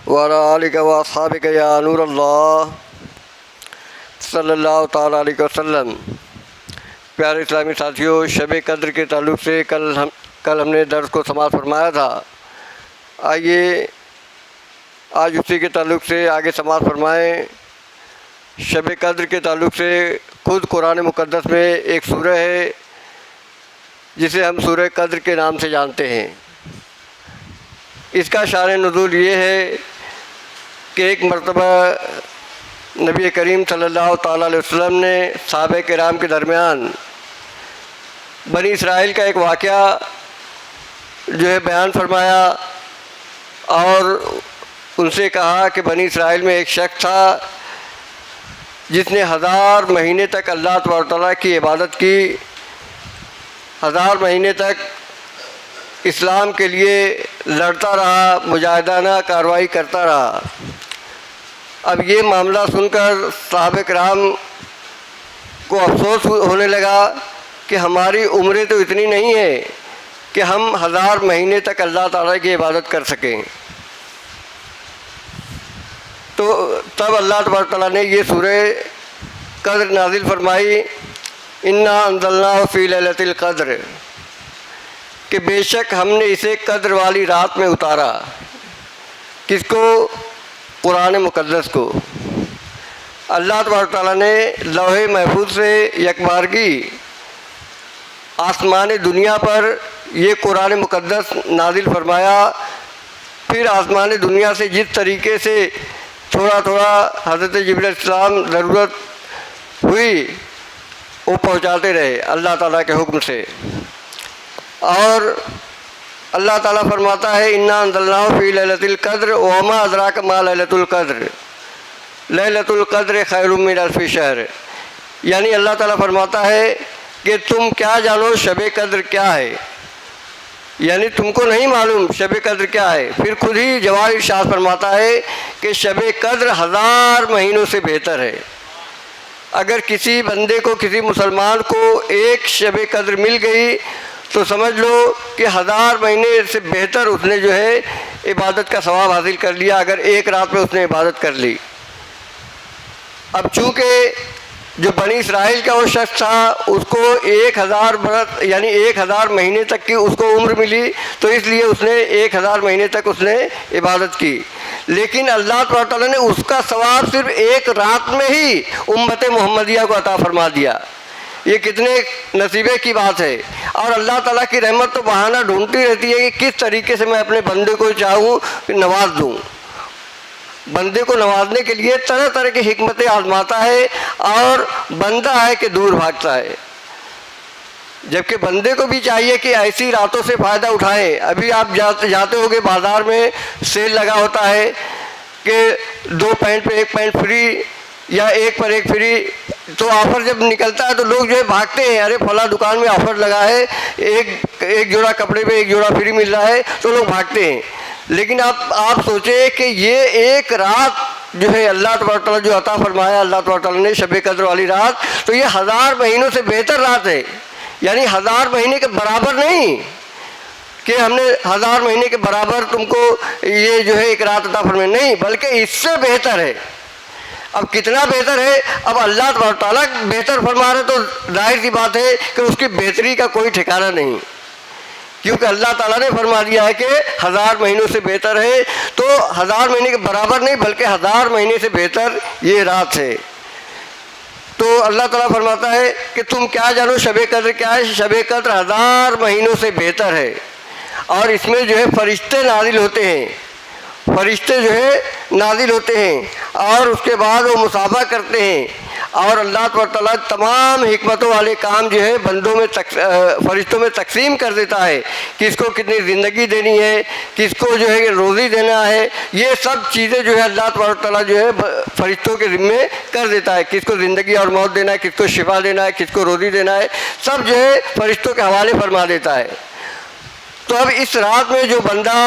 وعلی آلک و اصحابک یا نور اللہ صلی اللہ تعالیٰ علیہ وسلم۔ پیارے اسلامی ساتھیوں، شب قدر کے تعلق سے کل ہم نے درس کو سماعت فرمایا تھا۔ آئیے آج اسی کے تعلق سے آگے سماعت فرمائیں۔ شب قدر کے تعلق سے خود قرآن مقدس میں ایک سورہ ہے جسے ہم سورہ قدر کے نام سے جانتے ہیں۔ اس کا شان نزول یہ ہے کہ ایک مرتبہ نبی کریم صلی اللہ تعالیٰ علیہ وسلم نے صحابہ کرام کے درمیان بنی اسرائیل کا ایک واقعہ جو ہے بیان فرمایا اور ان سے کہا کہ بنی اسرائیل میں ایک شخص تھا جس نے 1000 مہینے تک اللہ تبارک و تعالیٰ کی عبادت کی، 1000 مہینے تک اسلام کے لیے لڑتا رہا، مجاہدانہ کارروائی کرتا رہا۔ اب یہ معاملہ سن کر صحابہ کرام کو افسوس ہونے لگا کہ ہماری عمریں تو اتنی نہیں ہے کہ ہم 1000 مہینے تک اللہ تعالیٰ کی عبادت کر سکیں۔ تو تب اللہ تبارک تعالیٰ نے یہ سورہ قدر نازل فرمائی، انا انزلناہ فی لیلۃ القدر، کہ بے شک ہم نے اسے قدر والی رات میں اتارا۔ کس کو؟ قرآن مقدس کو۔ اللہ تبارک تعالیٰ نے لوح محفوظ سے یکبارگی آسمان دنیا پر یہ قرآن مقدس نازل فرمایا، پھر آسمان دنیا سے جس طریقے سے تھوڑا تھوڑا حضرت جبرائیل علیہ السلام ضرورت ہوئی وہ پہنچاتے رہے اللہ تعالیٰ کے حکم سے۔ اور اللہ تعالیٰ فرماتا ہے انا انزلناہ فی لیلۃ القدر وما ادراک ما لیلۃ القدر لیلۃ القدر خیر من الف شہر، یعنی اللہ تعالیٰ فرماتا ہے کہ تم کیا جانو شب قدر کیا ہے، یعنی تم کو نہیں معلوم شب قدر کیا ہے۔ پھر خود ہی جواب ارشاد فرماتا ہے کہ شب قدر 1000 مہینوں سے بہتر ہے۔ اگر کسی بندے کو، کسی مسلمان کو ایک شب قدر مل گئی تو سمجھ لو کہ 1000 مہینے سے بہتر اس نے جو ہے عبادت کا ثواب حاصل کر لیا، اگر ایک رات میں اس نے عبادت کر لی۔ اب چونکہ جو بنی اسرائیل کا وہ شخص تھا اس کو 1000 برس یعنی 1000 مہینے تک کی اس کو عمر ملی، تو اس لیے اس نے 1000 مہینے تک اس نے عبادت کی، لیکن اللہ تعالیٰ نے اس کا ثواب صرف ایک رات میں ہی امت محمدیہ کو عطا فرما دیا۔ یہ کتنے نصیبے کی بات ہے۔ اور اللہ تعالیٰ کی رحمت تو بہانہ ڈھونڈتی رہتی ہے کہ کس طریقے سے میں اپنے بندے کو چاہوں کہ نواز دوں۔ بندے کو نوازنے کے لیے طرح طرح کی حکمتیں آزماتا ہے اور بندہ ہے کہ دور بھاگتا ہے، جبکہ بندے کو بھی چاہیے کہ ایسی راتوں سے فائدہ اٹھائے۔ ابھی آپ جاتے ہوگے بازار میں سیل لگا ہوتا ہے کہ 2 پینٹ پہ 1 پینٹ فری یا 1 پر 1 فری، تو آفر جب نکلتا ہے تو لوگ جو ہے بھاگتے ہیں، ارے فلاں دکان میں آفر لگا ہے، ایک جوڑا کپڑے پہ 1 جوڑا فری مل رہا ہے، تو لوگ بھاگتے ہیں۔ لیکن آپ سوچیں کہ یہ ایک رات جو ہے اللہ تبارک تعالیٰ جو عطا فرمایا اللہ تبارک تعالیٰ نے شب قدر والی رات، تو یہ 1000 مہینوں سے بہتر رات ہے، یعنی 1000 مہینے کے برابر نہیں کہ ہم نے 1000 مہینے کے برابر تم کو یہ جو ہے ایک رات عطا فرمائی، نہیں، بلکہ اس سے بہتر ہے۔ اب کتنا بہتر ہے؟ اب اللہ تبارک تعالیٰ بہتر فرما رہے تو ظاہر سی بات ہے کہ اس کی بہتری کا کوئی ٹھکانہ نہیں، کیونکہ اللہ تعالیٰ نے فرما دیا ہے کہ 1000 مہینوں سے بہتر ہے، تو 1000 مہینے کے برابر نہیں بلکہ 1000 مہینے سے بہتر یہ رات ہے۔ تو اللہ تعالیٰ فرماتا ہے کہ تم کیا جانو شب قدر کیا ہے، شب قدر 1000 مہینوں سے بہتر ہے، اور اس میں جو ہے فرشتے نازل ہوتے ہیں، فرشتے جو ہے نازل ہوتے ہیں، اور اس کے بعد وہ مصافحہ کرتے ہیں، اور اللہ تعالیٰ تمام حکمتوں والے کام جو ہے بندوں میں فرشتوں میں تقسیم کر دیتا ہے، کس کو کتنی زندگی دینی ہے، کس کو جو ہے روزی دینا ہے، یہ سب چیزیں جو ہے اللہ تعالیٰ جو ہے فرشتوں کے ذمے کر دیتا ہے، کس کو زندگی اور موت دینا ہے، کس کو شفا دینا ہے، کس کو روزی دینا ہے، سب جو ہے فرشتوں کے حوالے فرما دیتا ہے۔ تو اب اس رات میں جو بندہ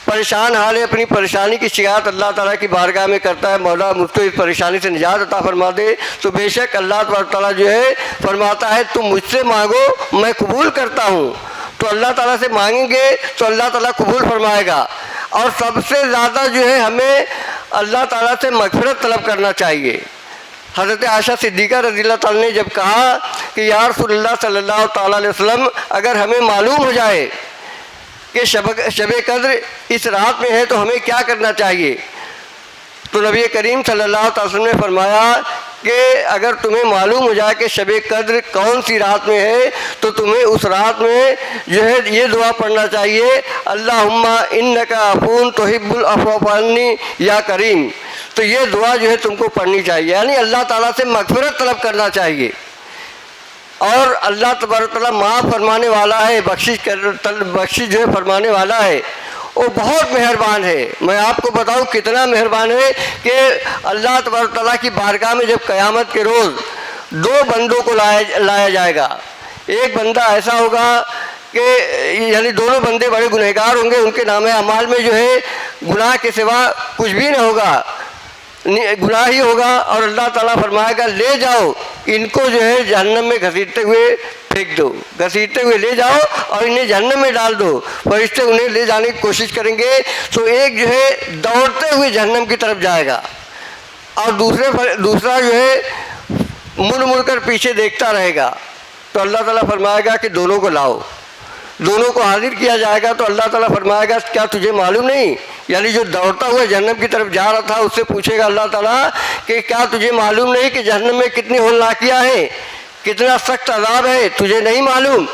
پریشان حال ہے، اپنی پریشانی کی شکایت اللہ تعالیٰ کی بارگاہ میں کرتا ہے، مولا مجھ کو اس پریشانی سے نجات عطا فرما دے، تو بے شک اللہ تعالیٰ جو ہے فرماتا ہے تم مجھ سے مانگو میں قبول کرتا ہوں۔ تو اللہ تعالیٰ سے مانگیں گے تو اللہ تعالیٰ قبول فرمائے گا، اور سب سے زیادہ جو ہے ہمیں اللہ تعالیٰ سے مغفرت طلب کرنا چاہیے۔ حضرت عائشہ صدیقہ رضی اللہ تعالیٰ نے جب کہا کہ یا رسول اللہ صلی اللہ تعالیٰ علیہ وسلم، اگر ہمیں معلوم ہو جائے کہ شب قدر اس رات میں ہے تو ہمیں کیا کرنا چاہیے، تو نبی کریم صلی اللہ علیہ وسلم نے فرمایا کہ اگر تمہیں معلوم ہو جائے کہ شب قدر کون سی رات میں ہے تو تمہیں اس رات میں جو ہے یہ دعا پڑھنا چاہیے، اللہم انکا عفو تحب العفو فاعفنی یا کریم۔ تو یہ دعا جو ہے تم کو پڑھنی چاہیے، یعنی اللہ تعالیٰ سے مغفرت طلب کرنا چاہیے۔ اور اللہ تبارک تعالیٰ معاف فرمانے والا ہے، بخشش جو ہے فرمانے والا ہے، وہ بہت مہربان ہے۔ میں آپ کو بتاؤں کتنا مہربان ہے کہ اللہ تبارک تعالیٰ کی بارگاہ میں جب قیامت کے روز دو بندوں کو لایا جائے گا، ایک بندہ ایسا ہوگا کہ یعنی دونوں بندے بڑے گنہگار ہوں گے، ان کے نامہ اعمال میں جو ہے گناہ کے سوا کچھ بھی نہ ہوگا، گناہ ہی ہوگا، اور اللہ تعالیٰ فرمائے گا لے جاؤ ان کو جو ہے جہنم میں گھسیٹتے ہوئے پھینک دو، گھسیٹتے ہوئے لے جاؤ اور انہیں جہنم میں ڈال دو۔ فرشتے انہیں لے جانے کی کوشش کریں گے تو ایک جو ہے دوڑتے ہوئے جہنم کی طرف جائے گا اور دوسرا جو ہے مڑ کر پیچھے دیکھتا رہے گا۔ تو اللہ تعالیٰ فرمائے گا کہ دونوں کو لاؤ، دونوں کو حاضر کیا جائے گا۔ تو اللہ تعالیٰ فرمائے گا کیا تجھے معلوم نہیں، یعنی جو دوڑتا ہوا جہنم کی طرف جا رہا تھا اس سے پوچھے گا اللہ تعالیٰ کہ کیا تجھے معلوم نہیں کہ جہنم میں کتنی ہولناکیاں ہیں، کتنا سخت عذاب ہے، تجھے نہیں معلوم؟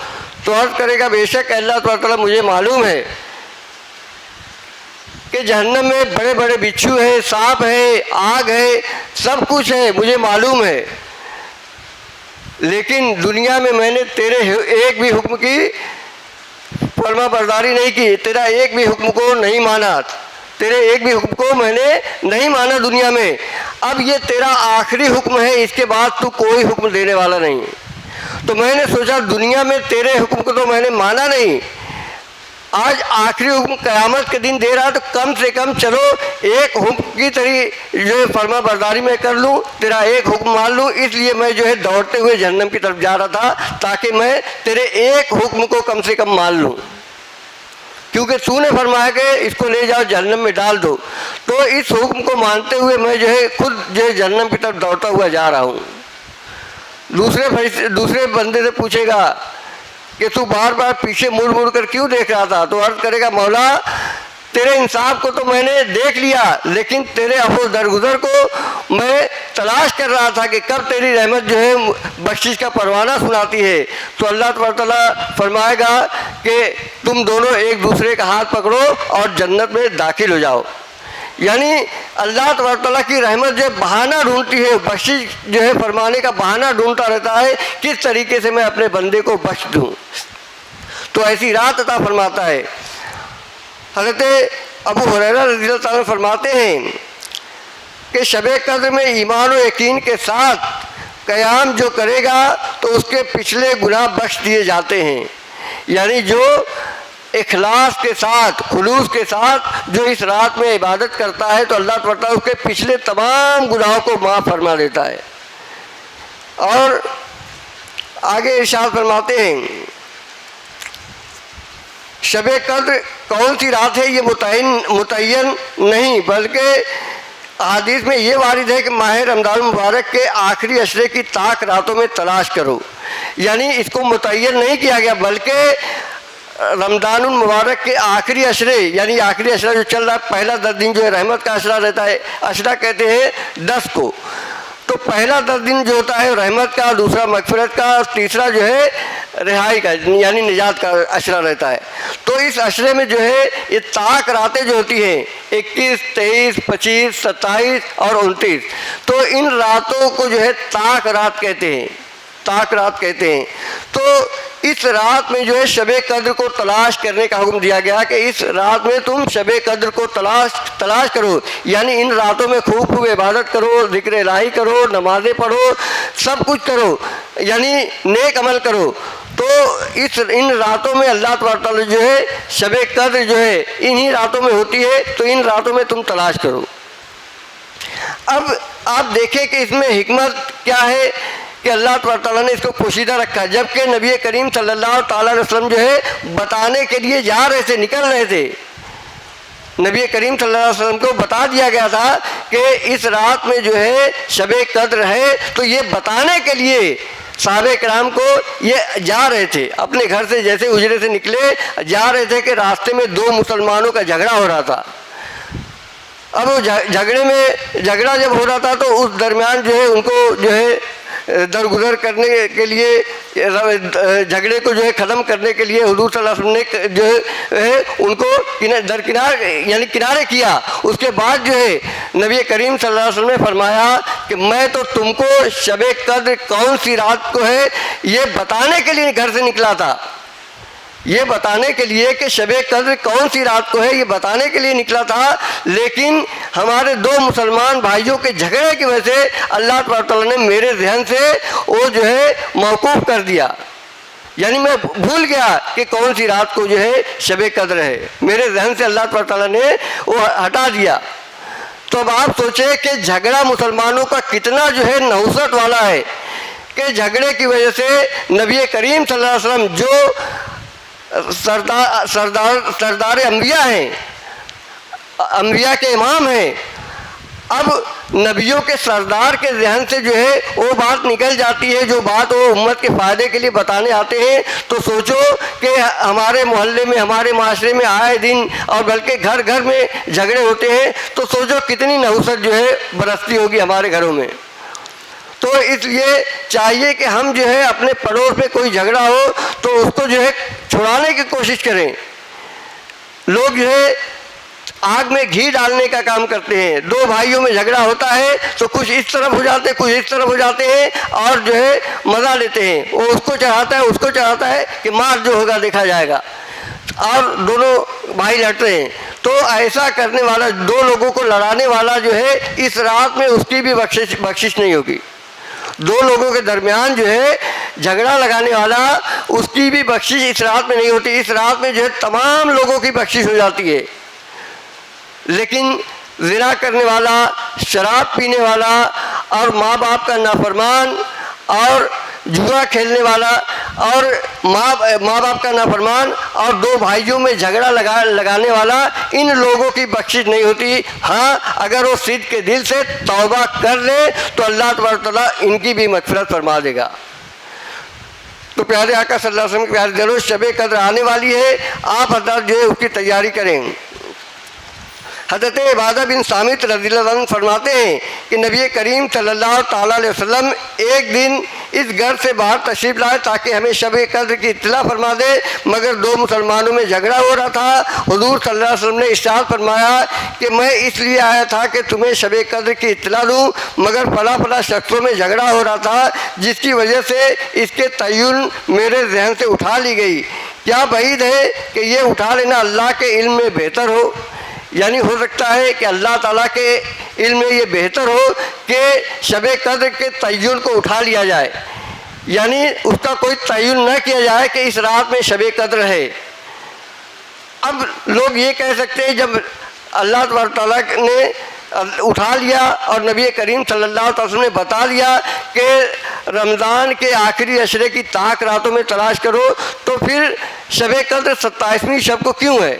تو عرض کرے گا بے شک اللہ تعالیٰ مجھے معلوم ہے کہ جہنم میں بڑے بڑے بچھو ہیں، سانپ ہے، آگ ہے، سب کچھ ہے، مجھے معلوم ہے، لیکن دنیا میں نے تیرے ایک بھی حکم کی فرما برداری نہیں کی، تیرا ایک بھی حکم کو نہیں مانا، تیرے ایک بھی حکم کو میں نے نہیں مانا دنیا میں۔ اب یہ تیرا آخری حکم ہے، اس کے بعد تو کوئی حکم دینے والا نہیں۔ تو میں نے سوچا دنیا میں تیرے حکم کو تو میں نے مانا نہیں، آج آخری حکم قیامت کے دن دے رہا تو کم سے کم چلو ایک حکم کی جو فرما برداری میں کر لوں، تیرا ایک حکم مان لوں۔ اس لیے میں جو ہے دوڑتے ہوئے جہنم کی طرف جا رہا تھا تاکہ میں تیرے ایک حکم کو کم سے کم مان لوں، کیونکہ تو نے فرمایا کہ اس کو لے جاؤ جہنم میں ڈال دو۔ تو اس حکم کو مانتے ہوئے میں جو ہے خود جو ہے جہنم کی طرف دوڑتا ہوا جا رہا ہوں۔ دوسرے بندے سے پوچھے گا کہ تو بار بار پیچھے مڑ کر کیوں دیکھ رہا تھا؟ تو عرض کرے گا مولا تیرے انصاف کو تو میں نے دیکھ لیا، لیکن تیرے عفو درگزر کو میں تلاش کر رہا تھا کہ کب تیری رحمت جو ہے بخشش کا پروانہ سناتی ہے۔ تو اللہ تبارک تعالیٰ فرمائے گا کہ تم دونوں ایک دوسرے کا ہاتھ پکڑو اور جنت میں داخل ہو جاؤ۔ یعنی اللہ تبارک تعالیٰ کی رحمت جو بہانہ ڈھونڈتی ہے، بخشش جو ہے فرمانے کا بہانہ ڈھونڈتا رہتا ہے، کس طریقے سے میں اپنے بندے کو بخش دوں۔ تو ایسی رات عطا فرماتا ہے۔ حضرت ابو ہریرہ رضی اللہ تعالیٰ فرماتے ہیں کہ شب قدر میں ایمان و یقین کے ساتھ قیام جو کرے گا تو اس کے پچھلے گناہ بخش دیے جاتے ہیں۔ یعنی جو اخلاص کے ساتھ، خلوص کے ساتھ جو اس رات میں عبادت کرتا ہے تو اللہ تعالیٰ اس کے پچھلے تمام گناہوں کو معاف فرما دیتا ہے۔ اور آگے ارشاد فرماتے ہیں شب قدر کون سی رات ہے یہ متعین نہیں، بلکہ احادیث میں یہ وارد ہے کہ ماہ رمضان المبارک کے آخری عشرے کی طاق راتوں میں تلاش کرو۔ یعنی اس کو متعین نہیں کیا گیا، بلکہ رمضان المبارک کے آخری عشرے، یعنی آخری عشرہ جو چل رہا ہے، پہلا 10 دن جو ہے رحمت کا عشرہ رہتا ہے، عشرہ کہتے ہیں 10 کو، تو پہلا 10 دن جو ہوتا ہے رحمت کا، دوسرا مغفرت کا، تیسرا جو ہے رہائی کا یعنی نجات کا عشرہ رہتا ہے۔ تو اس عشرے میں جو ہے یہ طاق راتیں جو ہوتی ہیں 21، 23، 25، 27 اور 29، تو ان راتوں کو جو ہے طاق رات کہتے ہیں، طاق رات کہتے ہیں۔ تو اس رات میں جو ہے شب قدر کو تلاش کرنے کا حکم دیا گیا کہ اس رات میں تم شب قدر کو تلاش کرو، یعنی ان راتوں میں خوب عبادت کرو، ذکر الہی کرو، نمازیں پڑھو، سب کچھ کرو، یعنی نیک عمل کرو۔ تو ان راتوں میں اللہ تعالیٰ جو ہے شب قدر جو ہے انہی راتوں میں ہوتی ہے، تو ان راتوں میں تم تلاش کرو۔ اب آپ دیکھیں کہ اس میں حکمت کیا ہے کہ اللہ تعالیٰ نے اس کو پوشیدہ رکھا، جبکہ نبی کریم صلی اللہ تعالیٰ علیہ وسلم جو ہے بتانے کے لیے جا رہے تھے، نکل رہے تھے، نبی کریم صلی اللہ علیہ وسلم کو بتا دیا گیا تھا کہ اس رات میں جو ہے شب قدر ہے، تو یہ بتانے کے لیے صحابہ کرام کو یہ جا رہے تھے اپنے گھر سے، جیسے اجرے سے نکلے جا رہے تھے کہ راستے میں دو مسلمانوں کا جھگڑا ہو رہا تھا۔ اب وہ جھگڑا جب ہو رہا تھا تو اس درمیان جو ہے ان کو جو ہے درگزر کرنے کے لیے، جھگڑے کو جو ہے ختم کرنے کے لیے حضور صلی اللہ علیہ وسلم نے جو ہے ان کو درکنار یعنی کنارے کیا۔ اس کے بعد جو ہے نبی کریم صلی اللہ علیہ وسلم نے فرمایا کہ میں تو تم کو شب قدر کون سی رات کو ہے یہ بتانے کے لیے گھر سے نکلا تھا، یہ بتانے کے لیے کہ شب قدر کون سی رات کو ہے یہ بتانے کے لیے نکلا تھا، لیکن ہمارے دو مسلمان بھائیوں کے جھگڑے کی وجہ سے اللہ تبارک تعالیٰ نے میرے ذہن سے وہ جو ہے موقوف کر دیا، یعنی میں بھول گیا کہ کون سی رات کو جو ہے شب قدر ہے، میرے ذہن سے اللہ تبارک تعالیٰ نے وہ ہٹا دیا۔ تو اب آپ سوچیں کہ جھگڑا مسلمانوں کا کتنا جو ہے نحوست والا ہے کہ جھگڑے کی وجہ سے نبی کریم صلی اللہ علیہ وسلم جو سردار انبیاء ہیں، انبیاء کے امام ہیں، اب نبیوں کے سردار کے ذہن سے جو ہے وہ بات نکل جاتی ہے جو بات وہ امت کے فائدے کے لیے بتانے آتے ہیں، تو سوچو کہ ہمارے محلے میں، ہمارے معاشرے میں آئے دن اور بلکہ گھر گھر میں جھگڑے ہوتے ہیں، تو سوچو کتنی نحوست جو ہے برستی ہوگی ہمارے گھروں میں۔ تو اس لیے چاہیے کہ ہم جو ہے اپنے پڑوس میں کوئی جھگڑا ہو تو اس کو جو ہے چھڑانے کی کوشش کریں۔ لوگ جو ہے آگ میں گھی ڈالنے کا کام کرتے ہیں، دو بھائیوں میں جھگڑا ہوتا ہے تو کچھ اس طرف ہو جاتے ہیں، کچھ اس طرف ہو جاتے ہیں اور جو ہے مزہ لیتے ہیں، وہ اس کو چڑھاتا ہے، اس کو چڑھاتا ہے کہ مار جو ہوگا دیکھا جائے گا، اور دونوں بھائی لڑ رہے ہیں۔ تو ایسا کرنے والا، دو لوگوں کو لڑانے والا جو ہے اس رات میں اس کی بھی بخشش نہیں ہوگی، دو لوگوں کے درمیان جو ہے جھگڑا لگانے والا اس کی بھی بخشش اس رات میں نہیں ہوتی، اس رات میں جو ہے تمام لوگوں کی بخشش ہو جاتی ہے۔ لیکن زنا کرنے والا، شراب پینے والا اور ماں باپ کا نافرمان اور جوا کھیلنے والا اور ماں باپ کا نافرمان اور دو بھائیوں میں جھگڑا لگانے والا، ان لوگوں کی بخشش نہیں ہوتی۔ ہاں اگر وہ صدق کے دل سے توبہ کر لے تو اللہ تبارک تعالیٰ ان کی بھی مغفرت فرما دے گا۔ تو پیارے آقا صلی اللہ علیہ وسلم کے پیارے دلوں، شب قدر آنے والی ہے، آپ حضرات جو ہے اس کی تیاری کریں۔ حضرت عبادہ بن صامت رضی اللہ عنہ فرماتے ہیں کہ نبی کریم صلی اللہ تعالیٰ علیہ وسلم ایک دن اس گھر سے باہر تشریف لائے تاکہ ہمیں شب قدر کی اطلاع فرما دے، مگر دو مسلمانوں میں جھگڑا ہو رہا تھا۔ حضور صلی اللہ علیہ وسلم نے ارشاد فرمایا کہ میں اس لیے آیا تھا کہ تمہیں شب قدر کی اطلاع دوں، مگر فلاں فلاں شخصوں میں جھگڑا ہو رہا تھا جس کی وجہ سے اس کے تعین میرے ذہن سے اٹھا لی گئی۔ کیا بعید ہے کہ یہ اٹھا لینا اللہ کے علم میں بہتر ہو، یعنی ہو سکتا ہے کہ اللہ تعالیٰ کے علم میں یہ بہتر ہو کہ شب قدر کے تعین کو اٹھا لیا جائے، یعنی اس کا کوئی تعین نہ کیا جائے کہ اس رات میں شب قدر ہے۔ اب لوگ یہ کہہ سکتے ہیں جب اللہ تبارک تعالیٰ نے اٹھا لیا اور نبی کریم صلی اللہ علیہ وسلم نے بتا دیا کہ رمضان کے آخری عشرے کی طاق راتوں میں تلاش کرو، تو پھر شب قدر 27ویں شب کو کیوں ہے؟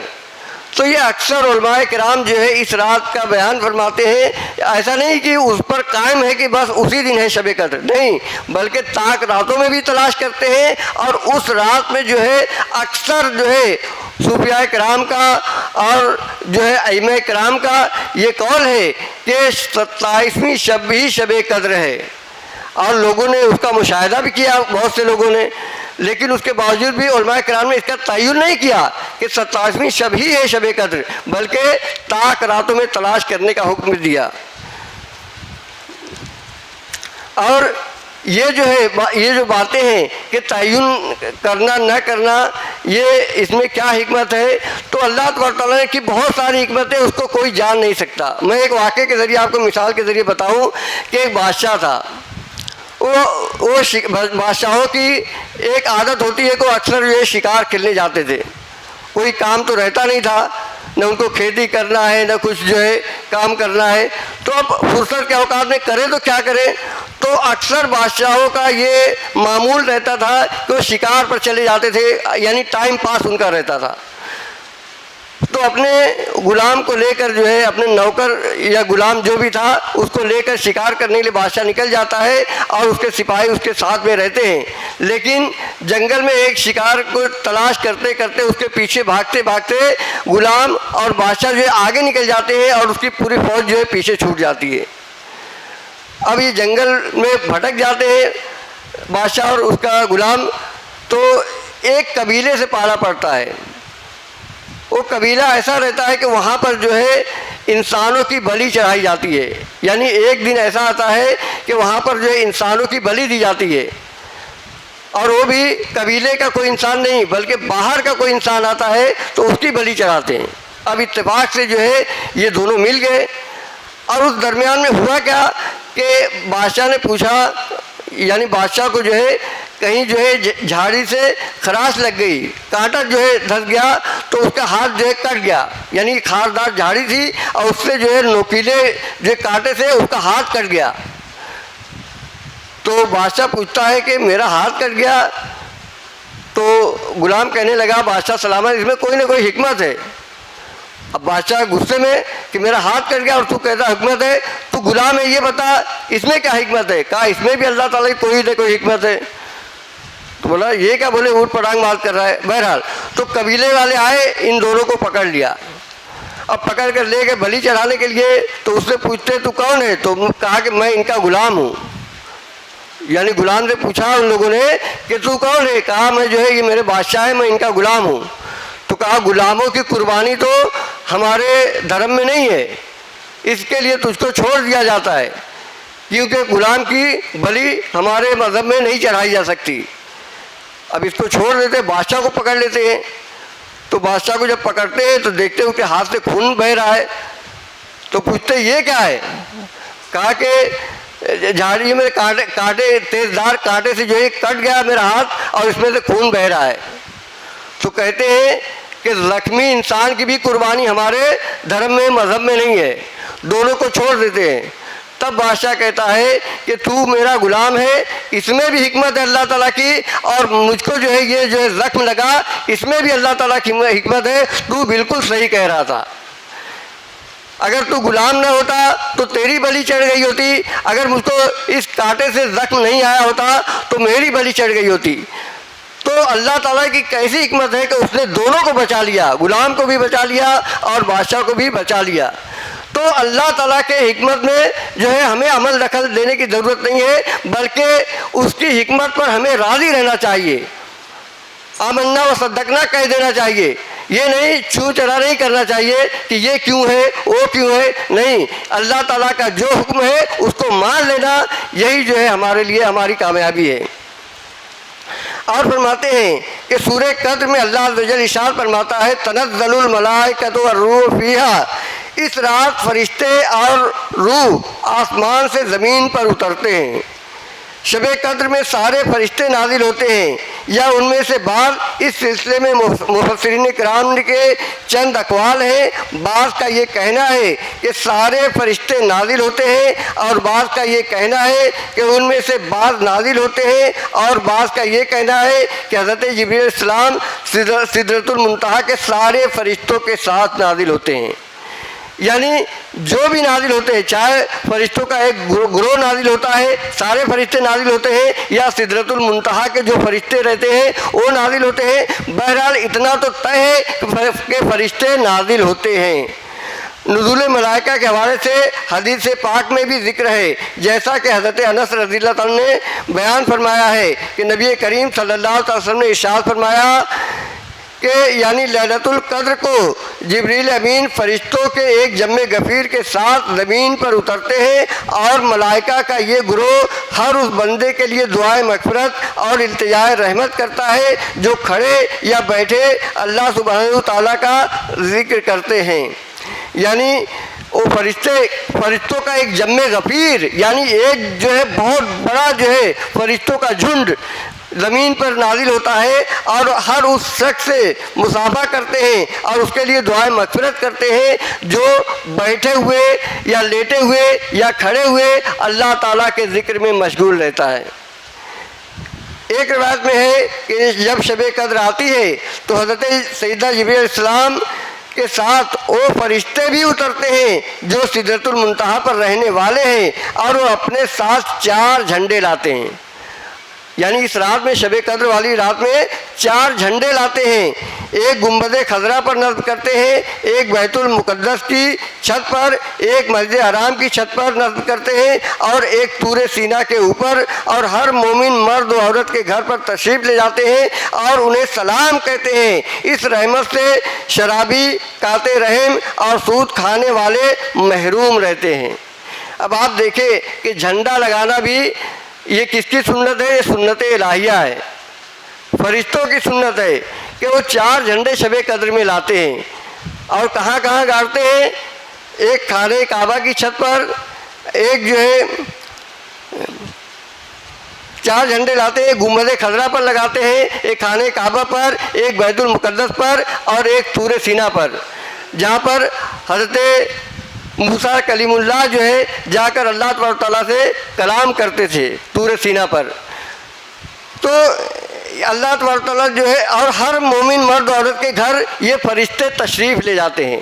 تو یہ اکثر علماء کرام جو ہے اس رات کا بیان فرماتے ہیں، ایسا نہیں کہ اس پر قائم ہے کہ بس اسی دن ہے شب قدر، نہیں، بلکہ طاق راتوں میں بھی تلاش کرتے ہیں، اور اس رات میں جو ہے اکثر جو ہے صوفیاء کرام کا اور جو ہے ائمہ کرام کا یہ قول ہے کہ 27ویں شب ہی شب قدر ہے، اور لوگوں نے اس کا مشاہدہ بھی کیا بہت سے لوگوں نے، لیکن اس کے باوجود بھی علماء کرام نے اس کا تعین نہیں کیا کہ 27ویں شب ہی ہے شب قدر، بلکہ طاق راتوں میں تلاش کرنے کا حکم دیا۔ اور یہ جو ہے یہ جو باتیں ہیں کہ تعین کرنا نہ کرنا، یہ اس میں کیا حکمت ہے؟ تو اللہ تبارک تعالیٰ نے کی بہت ساری حکمتیں، اس کو کوئی جان نہیں سکتا۔ میں ایک واقعے کے ذریعے آپ کو مثال کے ذریعے بتاؤں کہ ایک بادشاہ تھا، وہ بادشاہوں کی ایک عادت ہوتی ہے کہ وہ اکثر یہ شکار کھیلنے جاتے تھے، کوئی کام تو رہتا نہیں تھا، نہ ان کو کھیتی کرنا ہے نہ کچھ جو ہے کام کرنا ہے، تو اب فرصت کے اوقات میں کرے تو کیا کرے، تو اکثر بادشاہوں کا یہ معمول رہتا تھا کہ وہ شکار پر چلے جاتے تھے، یعنی ٹائم پاس ان کا رہتا تھا۔ تو اپنے غلام کو لے کر جو ہے اپنے نوکر یا غلام جو بھی تھا اس کو لے کر شکار کرنے کے لیے بادشاہ نکل جاتا ہے اور اس کے سپاہی اس کے ساتھ میں رہتے ہیں. لیکن جنگل میں ایک شکار کو تلاش کرتے کرتے اس کے پیچھے بھاگتے بھاگتے غلام اور بادشاہ جو ہے آگے نکل جاتے ہیں اور اس کی پوری فوج جو ہے پیچھے چھوٹ جاتی ہے. اب یہ جنگل میں بھٹک جاتے ہیں بادشاہ اور اس کا غلام. تو ایک قبیلے سے پالا پڑتا ہے. وہ قبیلہ ایسا رہتا ہے کہ وہاں پر جو ہے انسانوں کی بلی چڑھائی جاتی ہے. یعنی ایک دن ایسا آتا ہے کہ وہاں پر جو ہے انسانوں کی بلی دی جاتی ہے, اور وہ بھی قبیلے کا کوئی انسان نہیں بلکہ باہر کا کوئی انسان آتا ہے تو اس کی بلی چڑھاتے ہیں. اب اتفاق سے جو ہے یہ دونوں مل گئے, اور اس درمیان میں ہوا کیا کہ بادشاہ نے پوچھا, یعنی بادشاہ کو جو ہے کہیں جو ہے جھاڑی سے خراش لگ گئی, کانٹا جو ہے دھس گیا تو اس کا ہاتھ جو ہے کٹ گیا. یعنی خاردار جھاڑی تھی اور اس سے جو ہے نوکیلے جو کانٹے سے اس کا ہاتھ کٹ گیا. تو بادشاہ پوچھتا ہے کہ میرا ہاتھ کٹ گیا. تو غلام کہنے لگا بادشاہ سلامت, اس میں کوئی نہ کوئی حکمت ہے. اب بادشاہ غصے میں کہ میرا ہاتھ کٹ گیا اور تو کہتا حکمت ہے, تو غلام ہے یہ بتا اس میں کیا حکمت ہے. کہا اس میں بھی اللہ تعالیٰ کی کوئی نہ کوئی حکمت ہے. تو بولا یہ کیا, بولے اونٹ پٹانگ مار کر رہا ہے. بہرحال تو قبیلے والے آئے, ان دونوں کو پکڑ لیا. اب پکڑ کر لے کے بلی چڑھانے کے لیے تو اس سے پوچھتے تو کون ہے, تو کہا کہ میں ان کا غلام ہوں. یعنی غلام سے پوچھا ان لوگوں نے کہ تو کون ہے, کہا میں جو ہے یہ میرے بادشاہ ہے, میں ان کا غلام ہوں. تو کہا غلاموں کی قربانی تو ہمارے دھرم میں نہیں ہے, اس کے لیے تجھ کو چھوڑ دیا جاتا ہے, کیونکہ غلام کی بلی ہمارے مذہب میں نہیں چڑھائی جا سکتی. اب اس کو چھوڑ دیتے, بادشاہ کو پکڑ لیتے ہیں. تو بادشاہ کو جب پکڑتے ہیں تو دیکھتے ہیں کہ ہاتھ سے خون بہہ رہا ہے. تو پوچھتے یہ کیا ہے, کہا کہ جھاڑی میں کانٹے تیز دار کانٹے سے جو ہے کٹ گیا میرا ہاتھ اور اس میں سے خون بہہ رہا ہے. تو کہتے ہیں کہ زخمی انسان کی بھی قربانی ہمارے دھرم میں مذہب میں نہیں ہے, دونوں کو چھوڑ دیتے ہیں. تب بادشاہ کہتا ہے کہ تو میرا غلام ہے, اس میں بھی حکمت ہے اللہ تعالیٰ کی, اور مجھ کو جو ہے یہ جو ہے زخم لگا اس میں بھی اللہ تعالیٰ کی حکمت ہے. تو بالکل صحیح کہہ رہا تھا. اگر تو غلام نہ ہوتا تو تیری بلی چڑھ گئی ہوتی, اگر مجھ کو اس کانٹے سے زخم نہیں آیا ہوتا تو میری بلی چڑھ گئی ہوتی. تو اللہ تعالیٰ کی کیسی حکمت ہے کہ اس نے دونوں کو بچا لیا, غلام کو بھی بچا لیا اور بادشاہ کو بھی بچا لیا. تو اللہ تعالیٰ کے حکمت میں جو ہے ہمیں عمل دخل دینے کی ضرورت نہیں ہے, بلکہ اس کی حکمت پر ہمیں راضی رہنا چاہیے. آمنا و صدقنا کہہ دینا چاہیے, یہ نہیں چھو چرا نہیں کرنا چاہیے کہ یہ کیوں ہے وہ کیوں ہے. نہیں, اللہ تعالیٰ کا جو حکم ہے اس کو مان لینا, یہی جو ہے ہمارے لیے ہماری کامیابی ہے. اور فرماتے ہیں کہ سورہ قدر میں اللہ عز و جل ارشاد فرماتا ہے تنزل الملائکۃ والروح فیہا, اس رات فرشتے اور روح آسمان سے زمین پر اترتے ہیں. شب قدر میں سارے فرشتے نازل ہوتے ہیں, یا ان میں سے بعض اس سلسلے میں مفسرین کرام کے چند اقوال ہیں. بعض کا یہ کہنا ہے کہ سارے فرشتے نازل ہوتے ہیں, اور بعض کا یہ کہنا ہے کہ ان میں سے بعض نازل ہوتے ہیں, اور بعض کا یہ کہنا ہے کہ حضرت جبریل علیہ السلام سدرۃ المنتہا کے سارے فرشتوں کے ساتھ نازل ہوتے ہیں. یعنی جو بھی نازل ہوتے ہیں, چاہے فرشتوں کا ایک گروہ نازل ہوتا ہے, سارے فرشتے نازل ہوتے ہیں, یا سدرۃ المنتہا کے جو فرشتے رہتے ہیں وہ نازل ہوتے ہیں. بہرحال اتنا تو طے ہے کہ فرشتے نازل ہوتے ہیں. نزول ملائکہ کے حوالے سے حدیث پاک میں بھی ذکر ہے, جیسا کہ حضرت انس رضی اللہ تعالیٰ نے بیان فرمایا ہے کہ نبی کریم صلی اللہ علیہ وسلم نے ارشاد فرمایا کہ یعنی لیلۃ القدر کو جبریل امین فرشتوں کے ایک جم غفیر کے ساتھ زمین پر اترتے ہیں, اور ملائکہ کا یہ گروہ ہر اس بندے کے لیے دعائے مغفرت اور التجائے رحمت کرتا ہے جو کھڑے یا بیٹھے اللہ سبحانہ تعالیٰ کا ذکر کرتے ہیں. یعنی وہ فرشتوں کا ایک جم غفیر, یعنی ایک جو ہے بہت بڑا جو ہے فرشتوں کا جھنڈ زمین پر نازل ہوتا ہے, اور ہر اس شخص سے مصافحہ کرتے ہیں اور اس کے لیے دعائیں مغفرت کرتے ہیں جو بیٹھے ہوئے یا لیٹے ہوئے یا کھڑے ہوئے اللہ تعالیٰ کے ذکر میں مشغول رہتا ہے. ایک روایت میں ہے کہ جب شب قدر آتی ہے تو حضرت سیدنا جبریل علیہ السلام کے ساتھ وہ فرشتے بھی اترتے ہیں جو سدرۃ المنتہا پر رہنے والے ہیں، اور وہ اپنے ساتھ 4 جھنڈے لاتے ہیں۔ یعنی اس رات میں، شب قدر والی رات میں 4 جھنڈے لاتے ہیں۔ ایک گنبد خضرا پر نصب کرتے ہیں، ایک بیت المقدس کی چھت پر، ایک مسجد حرام کی چھت پر نصب کرتے ہیں، اور ایک طور سینا کے اوپر، اور ہر مومن مرد و عورت کے گھر پر تشریف لے جاتے ہیں اور انہیں سلام کہتے ہیں۔ اس رحمت سے شرابی، قاطع رحم اور سود کھانے والے محروم رہتے ہیں۔ اب آپ دیکھیں کہ جھنڈا لگانا بھی یہ کس کی سنت ہے؟ یہ سنت الہیہ ہے، فرشتوں کی سنت ہے کہ وہ 4 جھنڈے شب قدر میں لاتے ہیں۔ اور کہاں کہاں گاڑتے ہیں؟ ایک خانہ کعبہ کی چھت پر، ایک جو ہے 4 جھنڈے لاتے ہیں، گنبد خضرا پر لگاتے ہیں، ایک خانہ کعبہ پر، ایک بیت المقدس پر، اور ایک طور سینا پر، جہاں پر حضرت موسیٰ کلیم اللہ جو ہے جا کر اللہ تبارک تعالیٰ سے کلام کرتے تھے طور سینا پر۔ تو اللہ تبارک تعالیٰ جو ہے، اور ہر مومن مرد و عورت کے گھر یہ فرشتے تشریف لے جاتے ہیں۔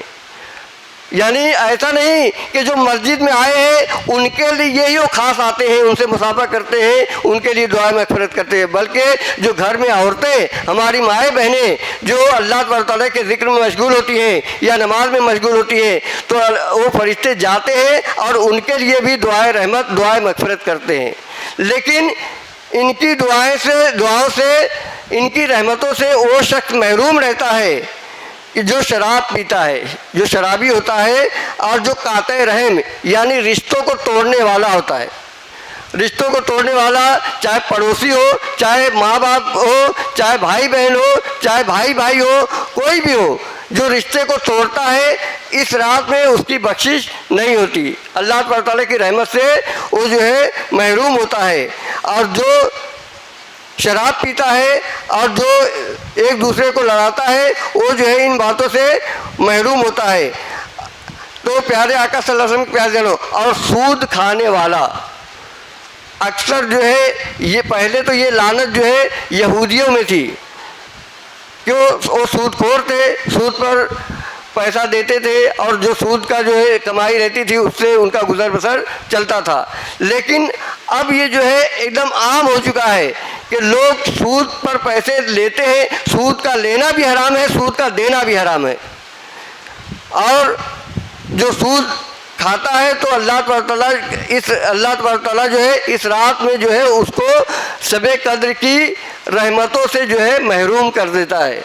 یعنی ایسا نہیں کہ جو مسجد میں آئے ہیں ان کے لیے یہی وہ خاص آتے ہیں، ان سے مصافحہ کرتے ہیں، ان کے لیے دعائیں مغفرت کرتے ہیں، بلکہ جو گھر میں عورتیں، ہماری مائیں بہنیں جو اللہ تبارک تعالیٰ کے ذکر میں مشغول ہوتی ہیں یا نماز میں مشغول ہوتی ہیں، تو وہ فرشتے جاتے ہیں اور ان کے لیے بھی دعائیں رحمت، دعائیں مغفرت کرتے ہیں۔ لیکن ان کی دعاؤں سے، ان کی رحمتوں سے وہ شخص محروم رہتا ہے کہ جو شراب پیتا ہے، جو شرابی ہوتا ہے، اور جو قاطع رحم یعنی رشتوں کو توڑنے والا ہوتا ہے۔ رشتوں کو توڑنے والا چاہے پڑوسی ہو، چاہے ماں باپ ہو، چاہے بھائی بہن ہو، چاہے بھائی بھائی ہو، کوئی بھی ہو، جو رشتے کو توڑتا ہے اس رات میں اس کی بخشش نہیں ہوتی۔ اللہ تبارک تعالیٰ کی رحمت سے وہ جو ہے محروم ہوتا ہے۔ اور جو شراب پیتا ہے اور جو ایک دوسرے کو لڑاتا ہے وہ جو ہے ان باتوں سے محروم ہوتا ہے۔ تو پیارے آقا صلی اللہ علیہ وسلم کے پیارے جنوں، اور سود کھانے والا اکثر جو ہے، یہ پہلے تو یہ لعنت جو ہے یہودیوں میں تھی، کیوں؟ وہ سود خور تھے، سود پر پیسہ دیتے تھے، اور جو سود کا جو ہے کمائی رہتی تھی اس سے ان کا گزر بسر چلتا تھا۔ لیکن اب یہ جو ہے ایک دم عام ہو چکا ہے کہ لوگ سود پر پیسے لیتے ہیں، سود کا لینا بھی حرام ہے، سود کا دینا بھی حرام ہے۔ اور جو سود کھاتا ہے تو اللہ تبارک تعالیٰ جو ہے اس رات میں جو ہے اس کو شب قدر کی رحمتوں سے جو ہے محروم کر دیتا ہے۔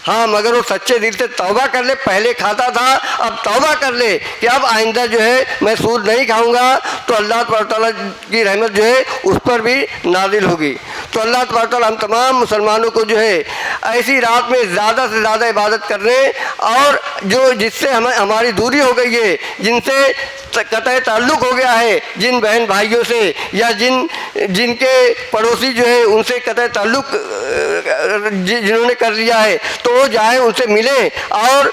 ہاں، مگر وہ سچے دل سے توبہ کر لے، پہلے کھاتا تھا اب توبہ کر لے کہ اب آئندہ جو ہے میں سود نہیں کھاؤں گا، تو اللہ تبارک تعالیٰ کی رحمت جو ہے اس پر بھی نازل ہوگی۔ تو اللہ تبارک تعالیٰ ہم تمام مسلمانوں کو جو ہے ایسی رات میں زیادہ سے زیادہ عبادت کرنے، اور جس سے ہماری دوری ہو گئی ہے، جن سے قطع تعلق ہو گیا ہے، جن بہن بھائیوں سے یا جن کے پڑوسی جو ہے ان سے قطع تعلق جنہوں نے کر لیا ہے، تو وہ جائیں ان سے ملیں، اور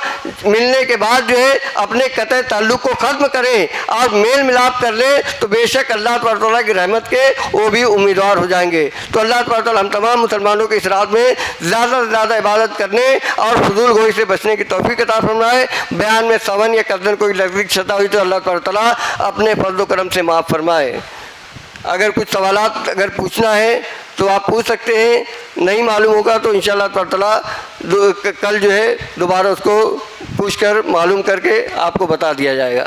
ملنے کے بعد جو ہے اپنے قطع تعلق کو ختم کریں اور میل ملاپ کر لیں، تو بے شک اللہ تبارک تعالیٰ کی رحمت کے وہ بھی امیدوار ہو جائیں گے۔ تو اللہ تبارک تعالیٰ ہم تمام مسلمانوں کے اس رات میں زیادہ سے زیادہ عبادت کرنے اور فضول گوئی سے بچنے کی توفیق عطا فرمائے۔ بیان میں سون یا قدر کوئی لفظ خطا ہوئی تو اللہ تبارک تعالیٰ اپنے فضل و کرم سے معاف فرمائے۔ اگر کچھ سوالات اگر پوچھنا ہے تو آپ پوچھ سکتے ہیں، نہیں معلوم ہوگا تو انشاءاللہ تعالیٰ کل جو ہے دوبارہ اس کو پوچھ کر معلوم کر کے آپ کو بتا دیا جائے گا۔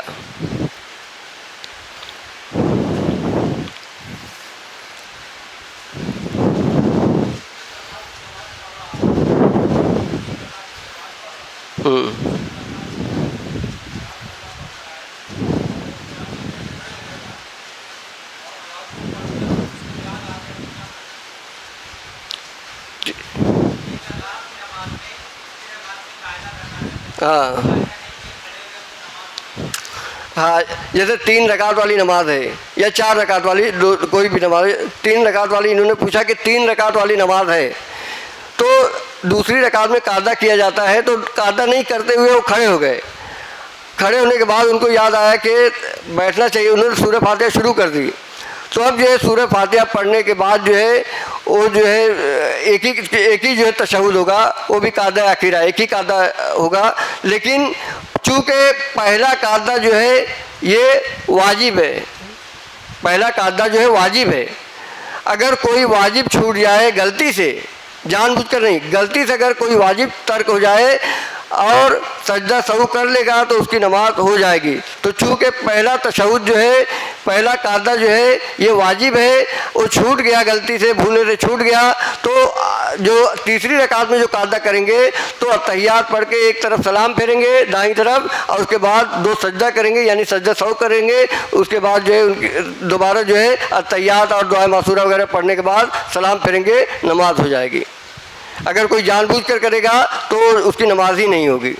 ہاں، جیسے 3 رکعت والی نماز ہے یا 4 رکعت والی، کوئی بھی نماز، 3 رکعت والی، انہوں نے پوچھا کہ 3 رکعت والی نماز ہے تو دوسری رکعت میں قعدہ کیا جاتا ہے، تو قعدہ نہیں کرتے ہوئے وہ کھڑے ہو گئے۔ کھڑے ہونے کے بعد ان کو یاد آیا کہ بیٹھنا چاہیے، انہوں نے سورہ فاتحہ شروع کر دی۔ تو اب جو ہے سورہ فاتحہ پڑھنے کے بعد جو ہے وہ جو ہے ایک ہی جو ہے تشہد ہوگا، وہ بھی قاعدہ اخیرہ ایک ہی قاعدہ ہوگا، لیکن چونکہ پہلا قاعدہ جو ہے یہ واجب ہے، پہلا قاعدہ جو ہے واجب ہے۔ اگر کوئی واجب چھوٹ جائے غلطی سے، جان بوجھ کر نہیں، غلطی سے اگر کوئی واجب ترک ہو جائے اور سجدہ سہو کر لے گا تو اس کی نماز ہو جائے گی۔ تو چونکہ پہلا تشہد جو ہے، پہلا قاعدہ جو ہے یہ واجب ہے، وہ چھوٹ گیا غلطی سے، بھولے سے چھوٹ گیا، تو جو تیسری رکعت میں جو قاعدہ کریں گے تو اتحیات پڑھ کے ایک طرف سلام پھیریں گے دائیں طرف، اور اس کے بعد 2 سجدہ کریں گے یعنی سجدہ سہو کریں گے، اس کے بعد جو ہے دوبارہ جو ہے اتحیات اور دعائے معصورہ وغیرہ پڑھنے کے بعد سلام پھیریں گے، نماز ہو جائے گی۔ اگر کوئی جان بوجھ کر کرے گا تو اس کی نماز ہی نہیں ہوگی۔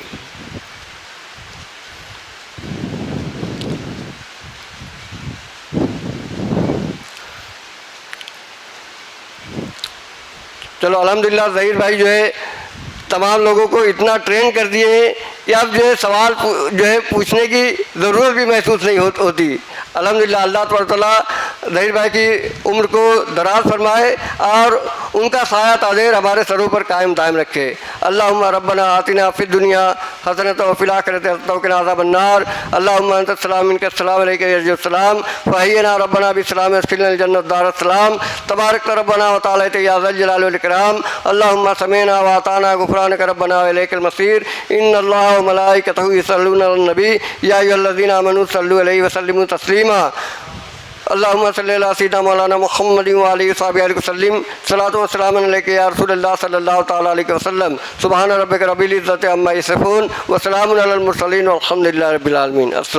چلو الحمدللہ ظہیر بھائی جو ہے تمام لوگوں کو اتنا ٹرین کر دیے ہیں کہ اب جو ہے سوال جو ہے پوچھنے کی ضرورت بھی محسوس نہیں ہوتی۔ الحمدللہ اللہ تبارک تعالیٰ ظہیر بھائی کی عمر کو دراز فرمائے اور ان کا سایہ تاثیر ہمارے سروں پر قائم دائم رکھے۔ اللہم ربنا آتنا فی الدنیا حسنۃ وفی الآخرۃ حسنۃ وقنا عذاب النار۔ اللہم انت السلام منک السلام علیک یرجع السلام فحینا ربنا بالسلام ادخلنا الجنۃ دار السلام تبارک ربنا وتعالیٰ یا ذا الجلال والاکرام۔ اللہم سمعنا واطعنا غفرانک ربنا والیک المصیر۔ ان اللہ وملائکتہ یصلون علی النبی یا ایھا الذین آمنوا صلوا علیہ وسلموا تسلیما۔ اللہم صلی علی سیدنا مولانا محمد وعلیہ وصحبہ وسلم۔ صلاۃ و سلام علیک یا رسول اللہ صلی اللہ تعالیٰ علیہ وسلم۔ سبحان ربک رب العزۃ عما یصفون وسلام علی المرسلین والحمد للہ رب العالمین۔ السلام